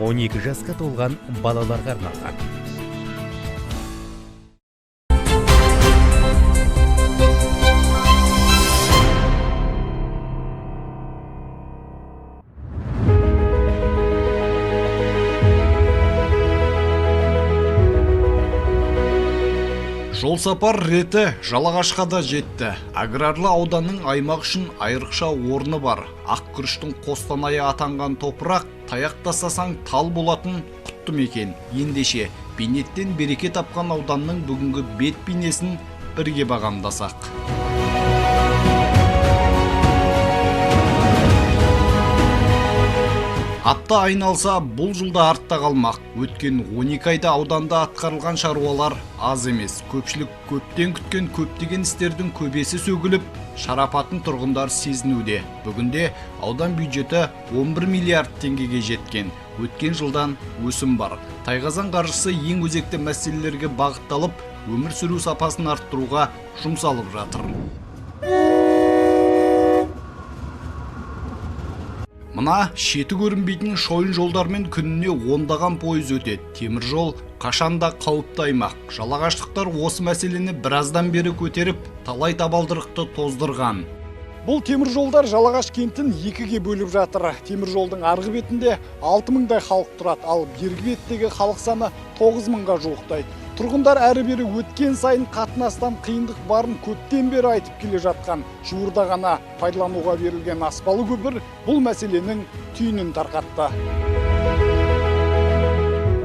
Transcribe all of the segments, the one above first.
12 жасқа толған балаларға арналған. Жол сапар реті Жалағашқа да жетті. Аграрлы ауданның аймақ үшін айрықша орны бар. Ақ күріштің Қостанайы атанған топырақ, таяқ тастасаң тал болатын құтты мекен. Ендеше, бейнеттен береке тапқан ауданның бүгінгі бет бейнесін бірге бағамдасақ. Атта айналса, бұл жылда артта қалмақ. Өткен 12 айда ауданда атқарылған шаруалар аз емес. Көпшілік көптен күткен көптеген істердің көбесі сөгіліп, шарапатын тұрғындар сезінуде. Бүгінде аудан бюджеті 11 миллиард теңгеге жеткен. Өткен жылдан өсім бар. Тайғазан қаржысы ең өзекті мәселелерге бағытталып, өмір сүру сапасын арттыруға жұмсалып жатыр. Мына шеті көрінбейтін шойын жолдармен күніне ондаған пойыз өтеді. Темір жол қашанда қауіпті аймақ. Жалағаштықтар осы мәселені біраздан бері көтеріп, талай табалдырықты тоздырған. Бұл темір жолдар Жалағаш кентін екіге бөліп жатыр. Темір жолдың арғы бетінде 6000-дай халық тұрады, ал бергі беттегі халық саны 9000-ға жуықтайды. Тұрғындар әрі бері өткен сайын қатынастан қиындық барын көптен бері айтып келе жатқан. Жуырда ғана пайдалануға берілген аспалы көпір бұл мәселенің түйінін тарқатты.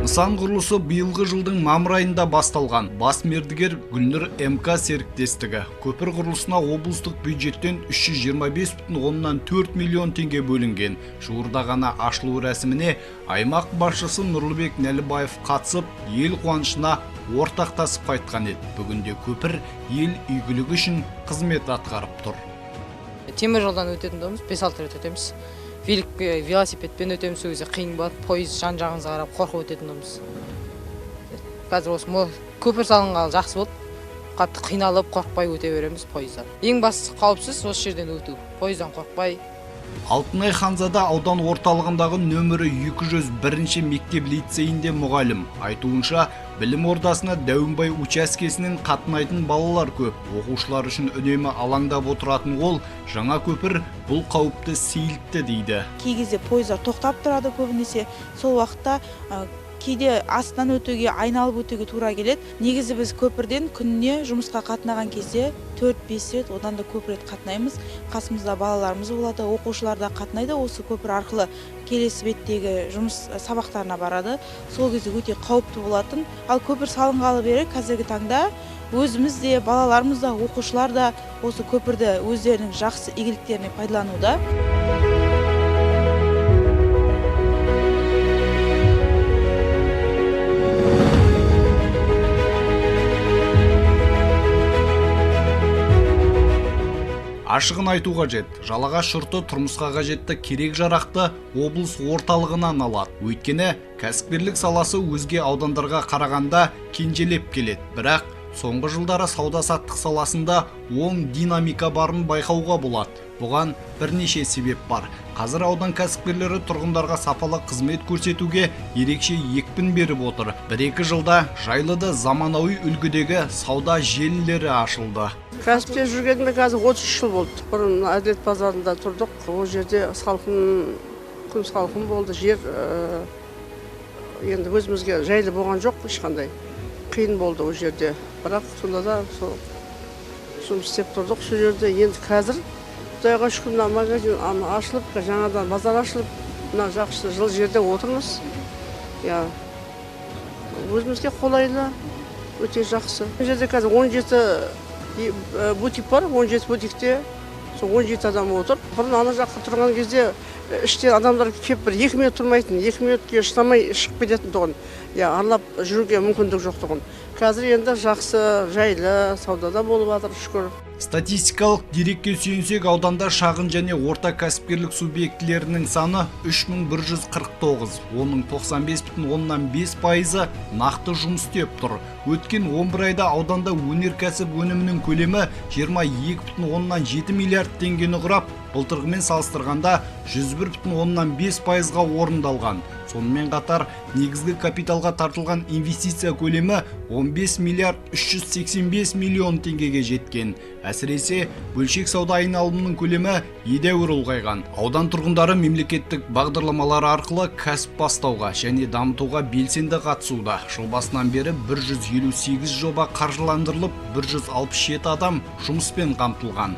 Нысан құрылысы биылғы жылдың мамыр айында басталған. Бас мердігер Гүлнұр МК серіктестігі. Көпір құрылысына облыстық бюджеттен 325,4 миллион теңге бөлінген. Жуырда ғана ашылу рәсіміне аймақ басшысы Нұрлыбек Нәлібаев қатысып, ел қуанышына ортақтасып қайтқан еді. Бүгінде көпір ел игілігі үшін қызмет атқарып тұр. Темір жолдан өтетін домыз, 5-6 рет өтеміз. Велосипедпен өтеміз, өзі қиын болады, пойыз жан-жағыңызға қарап қорқып өтетін домыз. Қазір осы көпір салынғалы жақсы болды. Қатты қиналып, қорқпай өте береміз пойыздан. Ең бастысы қауіпсіз осы жерден өту. Пойыздан қорқпай. Алтынай Ханзада аудан орталығындағы нөмірі 201-ші мектеп лицейінде мұғалім. Айтуынша, білім ордасына Дәуінбай учаскесінен қатынайтын балалар көп. Оқушылар үшін үнемі алаңдап отыратын ол, жаңа көпір бұл қауіпті сейілтті дейді. Кей кезде пойыздар тоқтап тұрады көбінесе. Сол уақытта кейде астынан өтуге, айналып өтуге тура келеді. Негізі біз көпірден күніне жұмысқа қатынаған кезде 4-5 рет, одан да көп рет қатынаймыз. Қасымызда балаларымыз болады, оқушылар да қатынайды. Осы көпір арқылы келесі беттегі жұмыс сабақтарына барады. Сол кезде өте қауіпті болатын. Ал көпір салынғалы бері қазіргі таңда өзіміз де, балаларымыз да, оқушылар да осы көпірді өздерінің жақсы игіліктеріне пайдалануда. Ашығын айту қажет. Жалағаш жұрты тұрмысқа қажетті керек жарақты облыс орталығынан алады. Өйткені кәсіпкерлік саласы өзге аудандарға қарағанда кенжелеп келеді. Бірақ соңғы жылдары сауда-саттық саласында оң динамика барын байқауға болады. Бұған бірнеше себеп бар. Қазір аудан кәсіпкерлері тұрғындарға сапалы қызмет көрсетуге ерекше екпін беріп отыр. 1-2 жылда жайлыда заманауи үлгідегі сауда желілері ашылды. Кәсіпте жүргенде қазір 30 жыл болды. Бұрын Әділет базарында тұрдық. Ол жерде күн салқын болды. Жер енді өзімізге жайлы болған жоқ, ешқандай. Қиын болды ол жерде. Бірақ сонда да жұмыс істеп тұрдық сол жерде. Енді қазір Құдайға шүкір, мына магазин ашылып, жаңадан базар ашылып, мына жақсы жыл жерде отырмыз. Өзімізге қолайлы, өте жақсы. Бұл жерде қазір 17 бутик бар, 17 бутикте 17 адам отыр. Бұрын ана жаққа тұрған кезде іштен адамдар кеп 2 минут тұрмайтын, 2 минутке шыдамай шығып кететін тұғын. Аралап жүруге мүмкіндік жоқ тұғын. Қазір енді жақсы, жайлы, саудада болып жатыр, шүкір. Статистикалық дерекке сүйенсек, ауданда шағын және орта кәсіпкерлік субъектілерінің саны 3149. Оның 95,5% нақты жұмыс істеп тұр. Өткен 11 айда ауданда өнеркәсіп өнімінің көлемі 22,7 миллиард теңгені құрап, былтырғымен салыстырғанда 101,5%-ға орындалған. Сонымен қатар, негізгі капиталға тартылған инвестиция көлемі 15 миллиард 385 миллион теңгеге жеткен. Әсіресе, бөлшек сауда айналымының көлемі едәуір ұлғайған. Аудан тұрғындары мемлекеттік бағдарламалар арқылы кәсіп бастауға және дамытуға белсенді қатысуда. Жыл басынан бері 158 жоба қаржыландырылып, 167 адам жұмыспен қамтылған.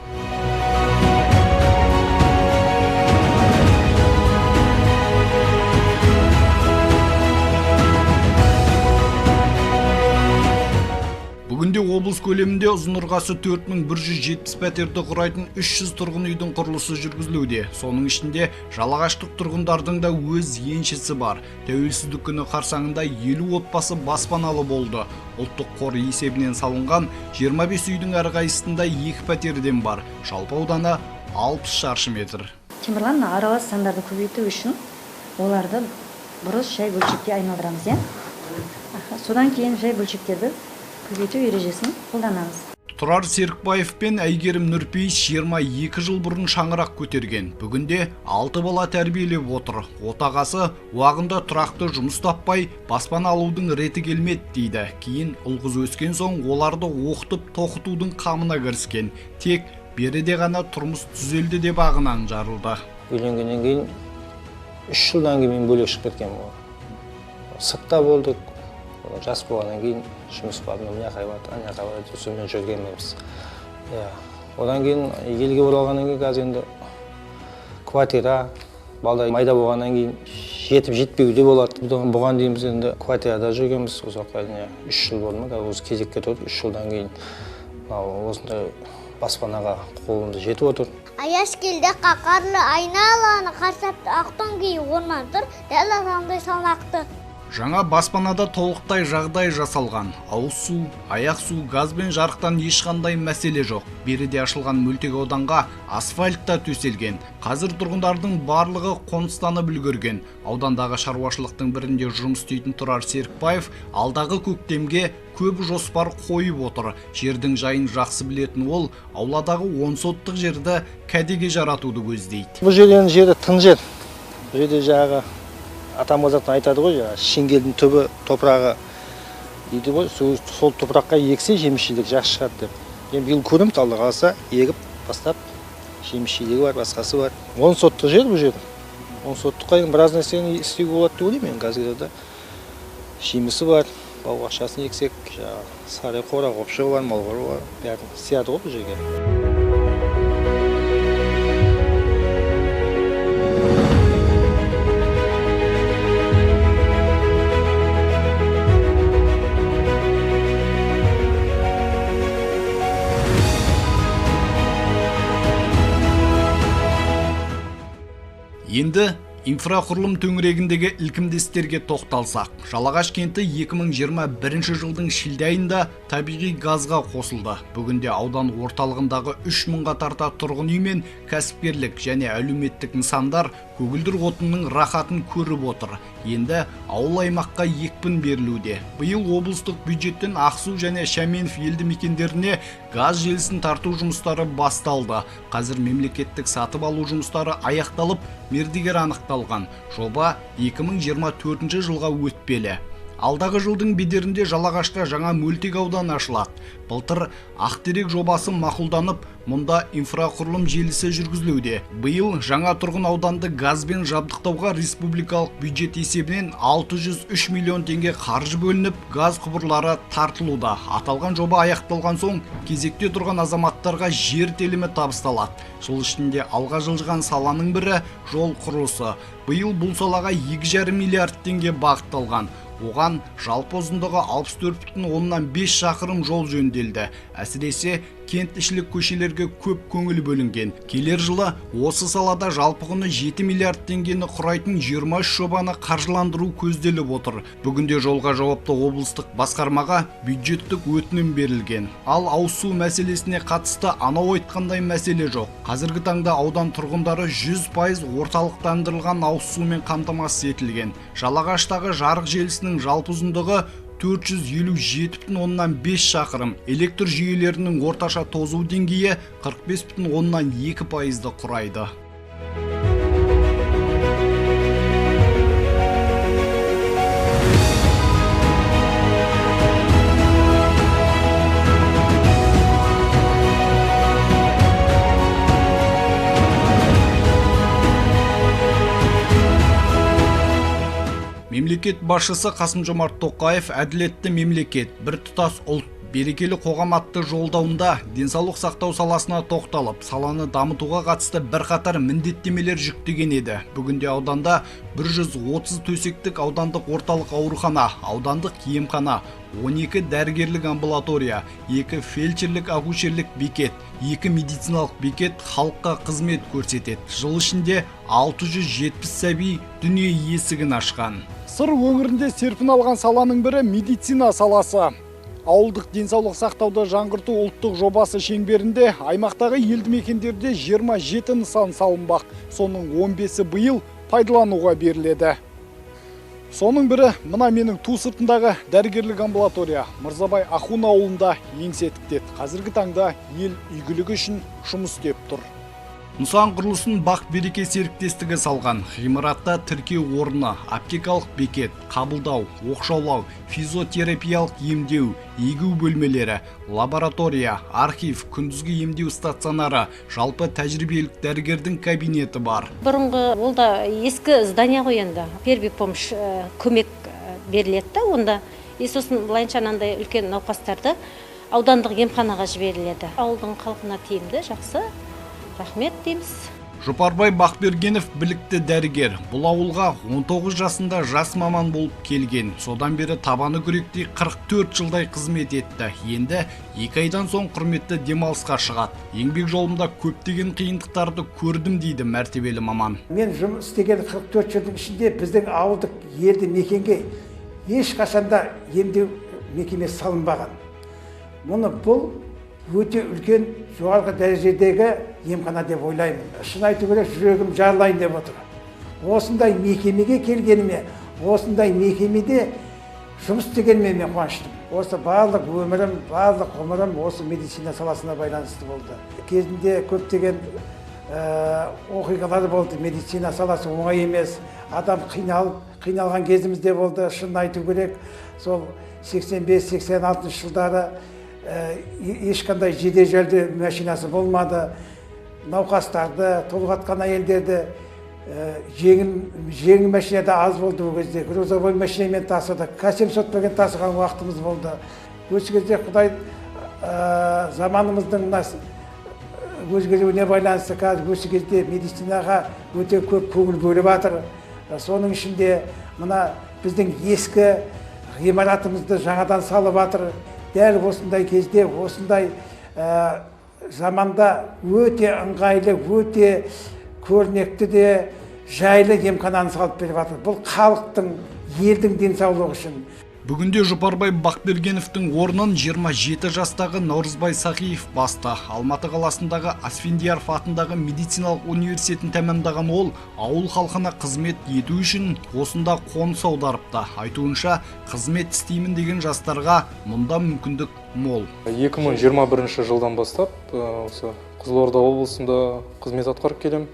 Бүгінде облыс көлемінде ұзынырғасы 4170 пәтерді құрайтын 300 тұрғын үйдің құрылысы жүргізілуде. Соның ішінде жалағаштық тұрғындардың да өз еншісі бар. Тәуелсіздік күні қарсаңында 50 отбасы баспаналы болды. Ұлттық қор есебінен салынған 25 үйдің әрқайсысында 2 пәтерден бар. Жалпы ауданы 60 шаршы метр. Темірлан аралас сандарды көбейту үшін оларды бұрыс жай бөлшекке айналдырамыз, содан кейін жай бөлшектерді көбейту ережесін қолданамыз. Тұрар Серікбаев пен Әйгерім Нұрпейіс 22 жыл бұрын шаңырақ көтерген. Бүгінде 6 бала тәрбиелеп отыр. Отағасы уағында тұрақты жұмыс таппай, баспана алудың реті келмеді дейді. Кейін ұл-қыз өскен соң оларды оқытып тоқытудың қамына кіріскен. Тек беріде ғана тұрмыс түзелді деп ағынан жарылды. Үйленгеннен кейін 3 жылдан кейін бөлек шығып кеткен. Сыртта болдық. Жас болғаннан кейін жұмыс бабына мына қайбат, сонымен жүргенбіз. Одан кейін елге оралғаннан кейін қазір енді квартира, балдар майда болғаннан кейін жетіп-жетпеуде болады. Бұған дейміз енді квартирада жүргенбіз. Ұзаққа 3 жыл болды ма, осы кезекке тұрып 3 жылдан кейін осындай баспанаға қолымыз жетіп отыр. Аяш келді қақарлы айналаны қарсапты ақтон кейін орнатыр, дәл адамдай салмақты. Жаңа баспанада толықтай жағдай жасалған. Ауыз су, аяқ су, газ бен жарықтан ешқандай мәселе жоқ. Беріде ашылған мөлтек ауданға асфальт та төселген. Қазір тұрғындардың барлығы қоныстанып үлгерген. Аудандағы шаруашылықтың бірінде жұмыс істейтін Тұрар Серікбаев алдағы көктемге көп жоспар қойып отыр. Жердің жайын жақсы білетін ол, ауладағы 10 соттық жерді кәдеге жаратуды көздейді. Бұл жердің жері тың жер. Бұл жерде жағы атамыздан айтады ғой, шеңгелдің түбі топырағы дейді ғой, сол топыраққа ексе жеміс-жидек жақсы шығады деп. Мен биыл көремін, Алла қаласа егіп бастап жеміс-жидегі бар, басқасы бар. 10 соттық жер бұл жер. 10 соттыққа біраз нәрсені істеуге болады деп ойлаймын. Мен қазірде жемісі бар, бау бақшасын ексек, сары қора, қопшығы бар, мал бар, бәрін сияды ғой бұл жерге. Енді инфрақұрылым төңірегіндегі ілкімді істерге тоқталсақ, Жалағаш кенті 2021 жылдың шілде айында табиғи газға қосылды. Бүгінде аудан орталығындағы 3000-ға тарта тұрғын үй мен кәсіпкерлік және әлеуметтік нысандар көгілдір отынның рахатын көріп отыр. Енді ауыл аймаққа екпін берілуде. Биыл облыстық бюджеттен Ақсу және Шаменов елді мекендеріне газ желісін тарту жұмыстары басталды. Қазір мемлекеттік сатып алу жұмыстары аяқталып, мердігер анықталған. Жоба 2024 жылға өтпелі. Алдағы жылдың бедерінде Жалағашта жаңа мөлтек аудан ашылады. Былтыр Ақтерек жобасы мақұлданып, мұнда инфрақұрылым желісі жүргізілуде. Биыл жаңа тұрғын ауданды газбен жабдықтауға республикалық бюджет есебінен 603 миллион теңге қаржы бөлініп, газ құбырлары тартылуда. Аталған жоба аяқталған соң кезекте тұрған азаматтарға жер телімі табысталады. Жыл ішінде алға жылжыған саланың бірі жол құрылысы. Биыл бұл салаға 2,5 миллиард теңге бағытталған. Оған жалпы ұзындығы 64,5 шақырым жол жөнделді. Әсіресе кент-ішілік көшелерге көп көңіл бөлінген. Келер жылы осы салада жалпы құны 7 миллиард теңгені құрайтын 23 жобаны қаржыландыру көзделіп отыр. Бүгінде жолға жауапты облыстық басқармаға бюджеттік өтінім берілген. Ал ауыз су мәселесіне қатысты анау айтқандай мәселе жоқ. Қазіргі таңда аудан тұрғындары 100% орталықтандырылған ауыз сумен қамтамасыз етілген. Жалағаштағы жарық желісінің жалпы ұзындығы 457,5 шақырым, электр жүйелерінің орташа тозу деңгейі 45,2%-ды құрайды. Мемлекет басшысы Қасым-Жомарт Тоқаев әділетті мемлекет, біртұтас ұлт, берекелі қоғам атты жолдауында денсаулық сақтау саласына тоқталып, саланы дамытуға қатысты бірқатар міндеттемелер жүктеген еді. Бүгінде ауданда 130 төсектік аудандық орталық аурухана, аудандық емхана, 12 дәрігерлік амбулатория, 2 фельдшерлік акушерлік бекет, 2 медициналық бекет халыққа қызмет көрсетеді. Жыл ішінде 670 сәби дүние есігін ашқан. Сыр өңірінде серпін алған саланың бірі медицина саласы. Ауылдық денсаулық сақтауды жаңғырту ұлттық жобасы шеңберінде аймақтағы елді мекендерде 27 нысан салынбақ. Соның 15-і биыл пайдалануға беріледі. Соның бірі мына менің ту сыртындағы дәрігерлік амбулатория Мырзабай Ахун ауылында еңсетіктет. Қазіргі таңда ел игілігі үшін жұмыс істеп тұр. Нысан құрылысын Бақ Береке серіктестігі салған. Ғимаратта тіркеу орны, аптекалық бекет, қабылдау, оқшаулау, физиотерапиялық емдеу, егу бөлмелері, лаборатория, архив, күндізгі емдеу стационары, жалпы тәжірибелік дәрігердің кабинеті бар. Бұрынғы олда ескі здания ғой енді. Первый помощь көмек беріледі, онда сосын былайынша анандай үлкен науқастарды аудандық емханаға жіберіледі. Ауылдың халқына тиімді, жақсы. Рахмет дейміз. Жұпарбай Бақбергенов білікті дәрігер. Бұл ауылға 19 жасында жас маман болып келген. Содан бері табаны күректей 44 жылдай қызмет етті. Енді 2 айдан соң құрметті демалысқа шығады. Еңбек жолымда көптеген қиындықтарды көрдім дейді мәртебелі маман. Мен жұмыс істеген 44 жылдың ішінде біздің ауылдық елді мекенге ешқашанда емдеу мекемесі салынбаған. Мұны бұл өте үлкен жоғарғы дәрежедегі емхана деп ойлаймын. Шын айту керек, жүрегім жарылайын деп отыр. Осындай мекемеге келгеніме, осындай мекемеде жұмыс істегеніме мен қуаныштымын. Осы барлық өмірім, барлық ғұмырым осы медицина саласына байланысты болды. Кезінде көптеген оқиғалар болды. Медицина саласы оңай емес. Адам қиналған кезімізде болды. Шын айту керек, сол 85-86 жылдары ешқандай жедел жәрдем машинасы болмады. Науқастарды, толғатқан әйелдерді жеңіл машинада аз болды ол кезде. Грузовой машинамен тасыдық. К-700 тасыған уақытымыз болды. Осы кезде Құдай заманымыздың өзгеруіне байланысты қазір осы кезде медицинаға өте көп көңіл бөліп жатыр. Соның ішінде мына біздің ескі ғимаратымызды жаңадан салып жатыр. Дәл осындай кезде, осындай заманда өте ыңғайлы, өте көрнекті де жайлы емхананы салып беріп жатыр. Бұл халықтың, елдің денсаулығы үшін. Бүгінде Жұпарбай Бақбергеновтың орнын 27 жастағы Наурызбай Сақиев басты. Алматы қаласындағы Асфендияров атындағы медициналық университетін тәмамдаған ол, ауыл халқына қызмет ету үшін осында қоныс аударыпты. Айтуынша, қызмет істеймін деген жастарға мұнда мүмкіндік мол. 2021 жылдан бастап осы Қызылорда облысында қызмет атқарып келем.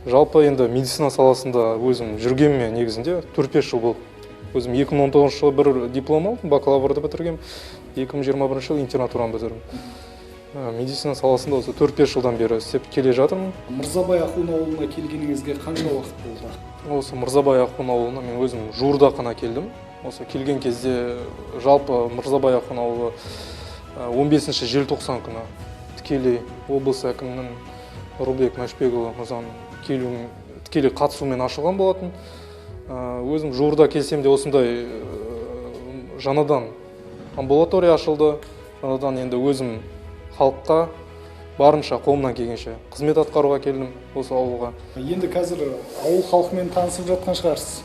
Жалпы енді медицина саласында өзім жүргенме негізінде 4-5 жыл болды. Өзім 2019 жылы бір диплом алдым, бакалаврды бітіргем, 2021 жылы интернатураны бітірдім. Медицина саласында осы 4-5 жылдан бері істеп келе жатырмын. Мырзабай Ахун ауылына келгеніңізге қанша уақыт болды? Осы Мырзабай Ахун ауылына мен өзім жуырда қана келдім. Осы келген кезде жалпы Мырзабай Ахун ауылы 15 желтоқсан күні тікелей облыс әкімінің Рубек Мәшбекұлы мырзаның тікелей қатысуымен ашылған болатын. Өзім жуырда келсем де осындай жаңадан амбулатория ашылды. Жаңадан енді өзім халыққа барынша қолымнан келгенше қызмет атқаруға келдім осы ауылға. Енді қазір ауыл халқымен танысып жатқан шығарсыз?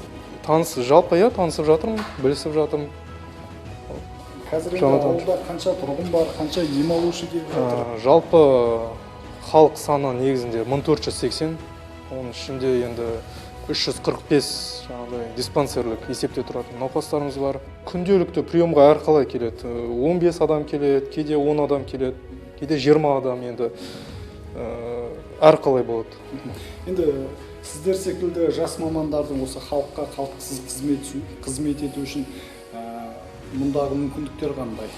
Жалпы танысып жатырмын, білісіп жатырмын. Қазір енді ауылда қанша тұрғын бар, қанша ем алушы келіп жатыр? Жалпы халық саны негізінде 1480. Оның ішінде енді 345 жаңағыдай диспансерлік есепте тұратын науқастарымыз бар. Күнделікті приемға әрқалай келеді. 15 адам келеді, кейде 10 адам келеді, кейде 20 адам, енді әрқалай болады. Енді сіздер секілді жас мамандардың осы халыққа қалтқысыз қызмет ету үшін мұндағы мүмкіндіктер қандай?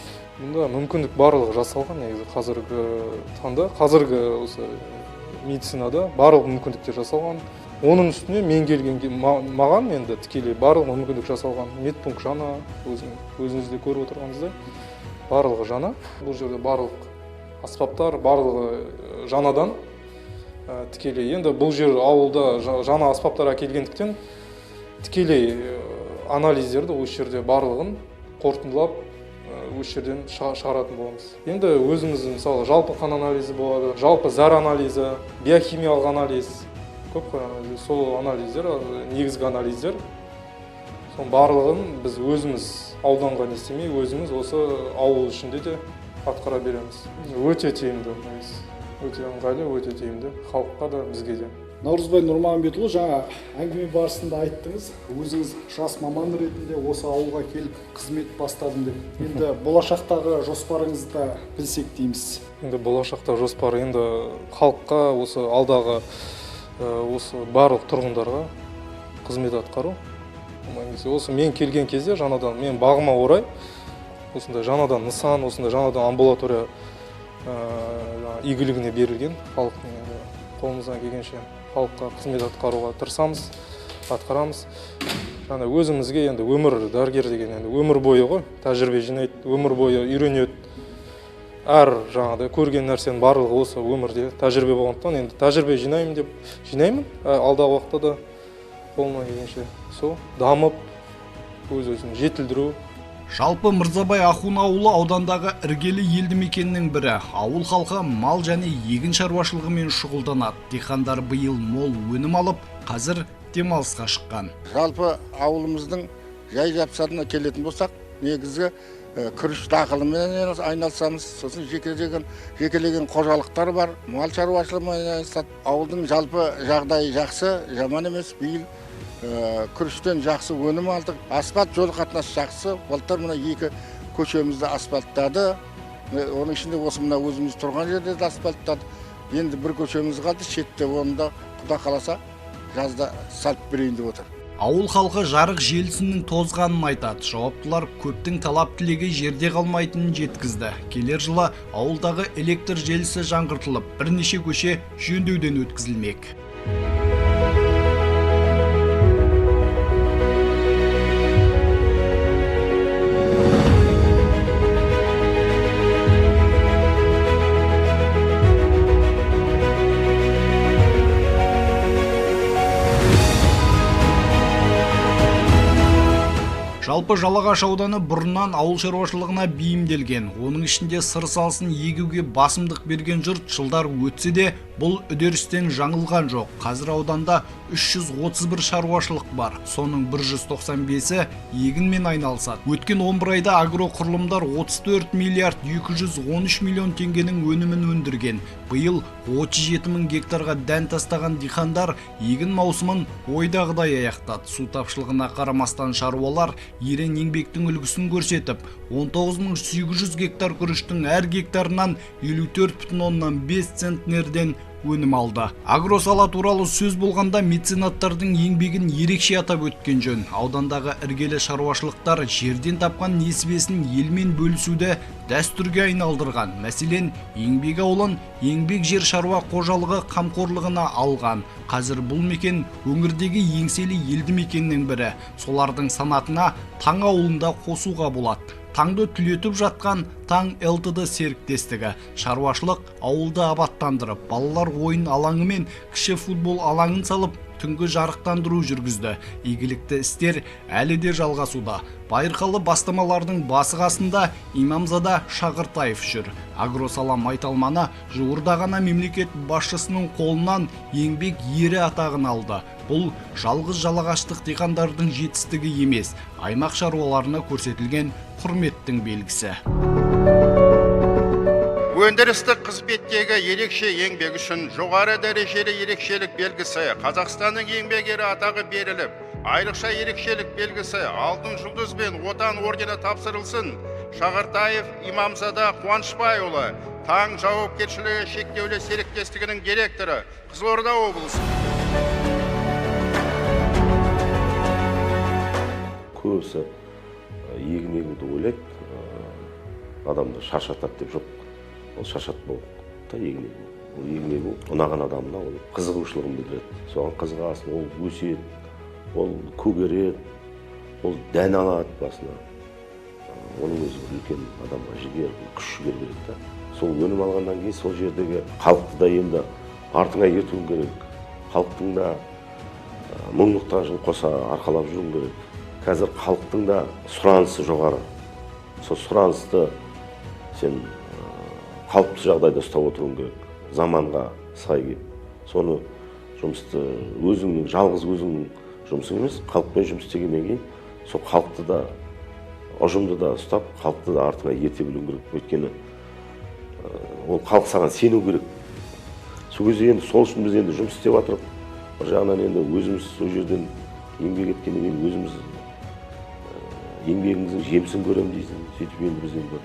Мұнда мүмкіндік барлығы жасалған негізі қазіргі таңда, қазіргі осы медицинада барлық мүмкіндіктер жасалған. Оның үстіне мен келгенге маған енді тікелей барлық мүмкіндік жасалған. Медпункт жаңа, өзіңізде көріп отырғаныңыздай барлығы жаңа. Бұл жерде барлық аспаптар, барлығы жаңадан тікелей. Енді бұл жер ауылда жаңа аспаптар әкелгендіктен тікелей анализдерді осы жерде барлығын қорытындылап осы жерден шығаратын боламыз. Енді өзіміз мысалы жалпы қан анализі болады, жалпы зәр анализі, биохимиялық анализ, көп қой анализ, сол анализдер, негізгі анализдер. Соның барлығын біз өзіміз ауданға не істемей, өзіміз осы ауыл ішінде де атқара береміз. Өте тиімді, өте ыңғайлы, өте тиімді халыққа да, бізге де. Наурызбай Нұрмағанбетұлы, жаңа әңгіме барысында айттыңыз, өзіңіз жас маман ретінде осы ауылға келіп қызмет бастадым деп. Енді болашақтағы жоспарыңызды білсек дейміз. Енді болашақта жоспар енді халыққа осы алдағы осы барлық тұрғындарға қызмет атқару. Осы мен келген кезде жаңадан мен бағыма орай осындай жаңадан нысан, осындай жаңадан амбулатория игілігіне берілген халықтың қолымыздан келгенше халыққа қызмет атқаруға тырысамыз, атқарамыз. Жаңа өзімізге енді өмір дәрігер деген енді өмір бойы ғой, тәжірибе жинайды, өмір бойы үйренеді. Әр жаңағыдай көрген нәрсенің барлығы осы өмірде тәжірибе болғандықтан енді тәжірибе жинаймын деп жинаймын, алдағы уақытта да қолымнан келгенше сол дамып, өз-өзін жетілдіру. Жалпы Мырзабай Ахун ауылы аудандағы іргелі елді мекеннің бірі. Ауыл халқы мал және егін шаруашылығымен шұғылданады. Диқандар биыл мол өнім алып, қазір демалысқа шыққан. Жалпы ауылымыздың жай жапсарына келетін болсақ, негізгі күріш дақылымен айналысамыз. Сосын жекелеген қожалықтар бар, мал шаруашылығымен айналысады. Ауылдың жалпы жағдайы жақсы, жаман емес. Биыл күріштен жақсы өнім алдық. Асфальт жол қатынасы жақсы. Былтыр мына 2 көшемізді асфальттады. Оның ішінде осы мына өзіміз тұрған жерде де асфальттады. Енді бір көшеміз қалды, шетте оны да Құда қаласа жазда салып берейін деп отыр. Ауыл халқы жарық желісінің тозғанын айтады. Жауаптылар көптің талап тілегі жерде қалмайтынын жеткізді. Келер жылы ауылдағы электр желісі жаңғыртылып, бірнеше көше жөндеуден өткізілмек. Жалпы Жалағаш ауданы бұрыннан ауыл шаруашылығына бейімделген. Оның ішінде сыр салсын егуге басымдық берген жұрт жылдар өтсе де, бұл үдерістен жаңылған жоқ. Қазір ауданда 331 шаруашылық бар. Соның 195-і егінмен айналысады. Өткен 11 айда агроқұрылымдар 34 миллиард 213 миллион теңгенің өнімін өндірген. Биыл 37 мың гектарға дән тастаған диқандар егін маусымын ойдағыдай аяқтады. Су тапшылығына қарамастан шаруалар ерен еңбектің үлгісін көрсетіп, 19.800 гектар күріштің әр гектарынан 54,5 центнерден өнім алды. Агросала туралы сөз болғанда меценаттардың еңбегін ерекше атап өткен жөн. Аудандағы іргелі шаруашылықтар жерден тапқан несібесін елмен бөлісуді дәстүрге айналдырған. Мәселен, еңбек ауылын еңбек жер шаруа қожалығы қамқорлығына алған. Қазір бұл мекен өңірдегі еңселі елді мекеннің бірі. Солардың санатына Таң ауылында қосуға болады. Таңды түлетіп жатқан Таң ЛТД серіктестігі шаруашылық ауылды абаттандырып, балалар ойын алаңы мен кіші футбол алаңын салып, түнгі жарықтандыру жүргізді. Игілікті істер әлі де жалғасуда. Байырқалы бастамалардың басы қасында Имамзада Шағыртаев жүр. Агросала майталманы жуырда ғана мемлекет басшысының қолынан еңбек ері атағын алды. Бұл жалғыз жалағаштық диқандардың жетістігі емес, аймақ шаруаларына көрсетілген құрметтің белгісі. Өндірістік қызметтегі ерекше еңбек үшін жоғары дәрежелі ерекшелік белгісі Қазақстанның еңбек ері атағы беріліп, айрықша ерекшелік белгісі алтын жұлдыз бен отан ордені тапсырылсын. Шағыртаев Имамзада Қуанышбайұлы, Таң жауапкершілігі шектеулі серіктестігінің директоры, Қызылорда облысы. Көбісі егін егуді ойлайды, адамды шаршатады деп жоқ. Ол шаршатпау да егін егу. Ол егін егу ұнаған адамына ол қызығушылығын білдіреді. Соған қызығасың, ол өседі, ол көгереді, ол дән алады басына. Оның өзі үлкен адамға жігер, күш жігер береді да. Сол өнім алғаннан кейін сол жердегі халықты да енді артыңа ертуің керек. Халықтың да мұң-мұқтажын қоса арқалап жүруің керек. Қазір халықтың да сұранысы жоғары. Сол сұранысты сен қалыпты жағдайда ұстап отыруың керек. Заманға сай келіп. Соны жұмысты өзіңнің, жалғыз өзіңнің жұмысың емес, халықпен жұмыс істегеннен кейін сол халықты да, ұжымды да ұстап, халықты да артыңа ерте білуің керек. Өйткені ол халық саған сену керек. Сол кезде енді сол үшін біз енді жұмыс істеп жатырық. Бір жағынан енді өзіміз сол жерден еңбек еткеннен кейін өзіміз еңбегіміздің жемісін көремін дейсің. Сөйтіп енді біз енді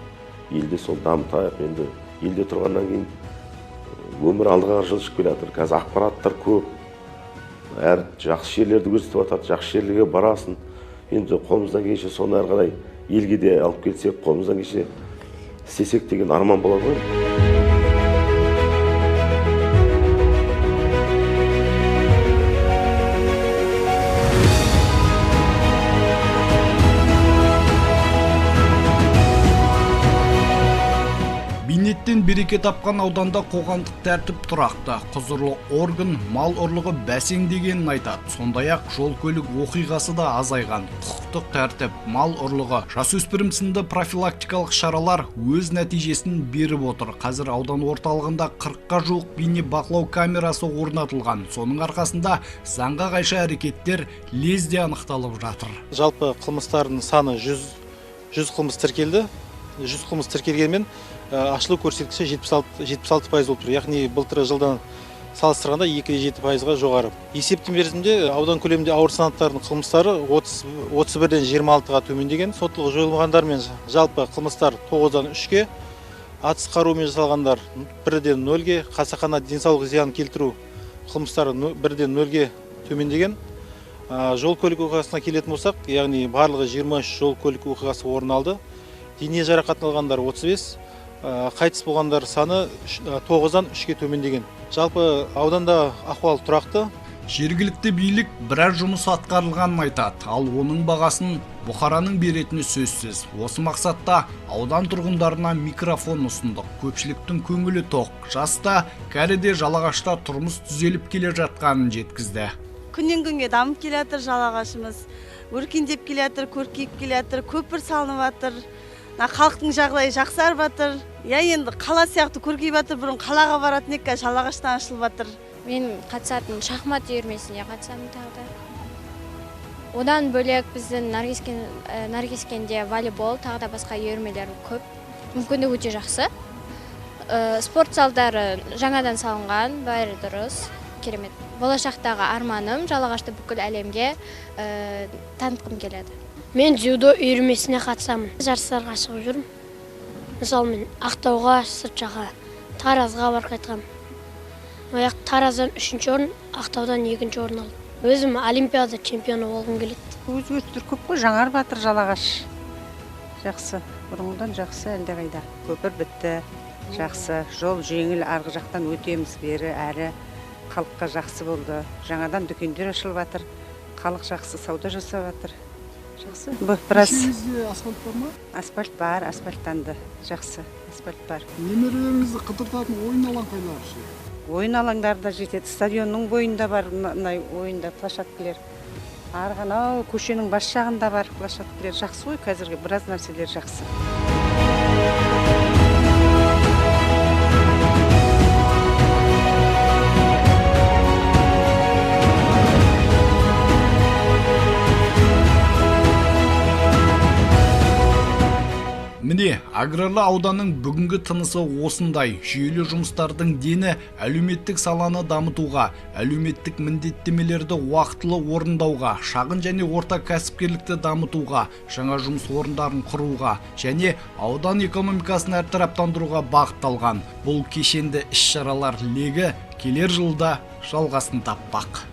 елде сол дамытайық. Енді елде тұрғаннан кейін өмір алдыға жылжып келе жатыр. Қазір ақпараттар көп. Әр жақсы жерлерді көрсетіп жатады. Жақсы жерлерге барасың. Енді қолымыздан келсе соны әрі қарай елге де алып келсек, қолымыздан келсе істесек деген арман болады ғой. Бейнеттен береке тапқан ауданда қоғамдық тәртіп тұрақты. Құзырлы орган мал ұрлығы бәсеңдегенін айтады. Сондай-ақ жол көлік оқиғасы да азайған. Құқықтық тәртіп, мал ұрлығы, жасөспірім сынды профилактикалық шаралар өз нәтижесін беріп отыр. Қазір аудан орталығында 40-қа жуық бейне бақылау камерасы орнатылған. Соның арқасында заңға қайшы әрекеттер лезде анықталып жатыр. Жалпы қылмыстардың саны 100 қылмыс тіркелді. 100 қылмыс тіркелгенмен ашылу көрсеткіші 76% болып тұр. Яғни былтыр жылдан салыстырғанда 2,7%-ға жоғары. Есепті мерзімде аудан көлемінде ауыр санаттардың қылмыстары 31-ден 26-ға төмендеген. Соттылығы жойылмағандар мен жалпы қылмыстар 9-дан 3-ке, атыс қаруымен жасалғандар 1-ден 0-ге, қасақана денсаулық зиян келтіру қылмыстары 1-ден 0-ге төмендеген. Жол көлік оқиғасына келетін болсақ, яғни барлығы 23 жол көлік оқиғасы орын алды. Дене жарақатын алғандар 35, қайтыс болғандар саны 9-дан 3-ке төмендеген. Жалпы ауданда ахуал тұрақты. Жергілікті билік біраз жұмыс атқарылғанын айтады, ал оның бағасын бұқараның беретіні сөзсіз. Осы мақсатта аудан тұрғындарына микрофон ұсындық. Көпшіліктің көңілі тоқ. Жаста, кәріде Жалағашта тұрмыс түзеліп келе жатқанын жеткізді. Күннен күнге дамып келе жатыр Жалағашымыз. Өркендеп келе жатыр, көркейіп келе жатыр, көпір салынып жатыр. Халықтың жағдайы жақсарып жатыр. Я енді қала сияқты көркейіп жатыр. Бұрын қалаға баратын ек, Жалағаштан ашылып жатыр. Мен қатысатын шахмат үйірмесіне қатысамын тағы. Одан бөлек біздің Наркескенде волейбол, тағы да басқа үйірмелер көп. Мүмкіндік өте жақсы. Спорт залдары жаңадан салынған, бәрі дұрыс, керемет. Болашақтағы арманым Жалағашты бүкіл әлемге танытқым келеді. Мен дзюдо үйірмесіне қатысамын. Жарыстарға шығып жүрмін. Мысалы мен Ақтауға, Сыртжаға, Таразға барып қайтқам. Тараздан 3-ші орын, Ақтаудан 2-ші орын алдым. Өзім олимпиада чемпионы болғым келеді. Өзгерістер көп қой, жаңарып жатыр Жалағаш. Жақсы, бұрынғыдан жақсы әлдеқайда. Көпір бітті, жақсы. Жол жеңіл, арғы жақтан өтеміз бері, әрі халыққа жақсы болды. Жаңадан дүкендер ашылып жатыр. Халық жақсы сауда жасап жатыр. Жақсы. Біраз асфальт бар ма? Асфальт бар, асфальттанды. Жақсы, асфальт бар. Немерелеріңізді қыдыртатын ойын алаңқайлар ше? Ойын алаңдары да жетеді. Стадионның бойында бар ойында площадкілер. Арғанау көшенің бас жағында бар площадкілер. Жақсы ғой, қазіргі біраз нәрселер жақсы. Міне Міне, аграрлы ауданның бүгінгі тынысы осындай. Жүйелі жұмыстардың дені әлеуметтік саланы дамытуға, әлеуметтік міндеттемелерді уақытылы орындауға, шағын және орта кәсіпкерлікті дамытуға, жаңа жұмыс орындарын құруға және аудан экономикасын әртараптандыруға бағытталған. Бұл кешенді іс-шаралар легі келер жылда жалғасын таппақ.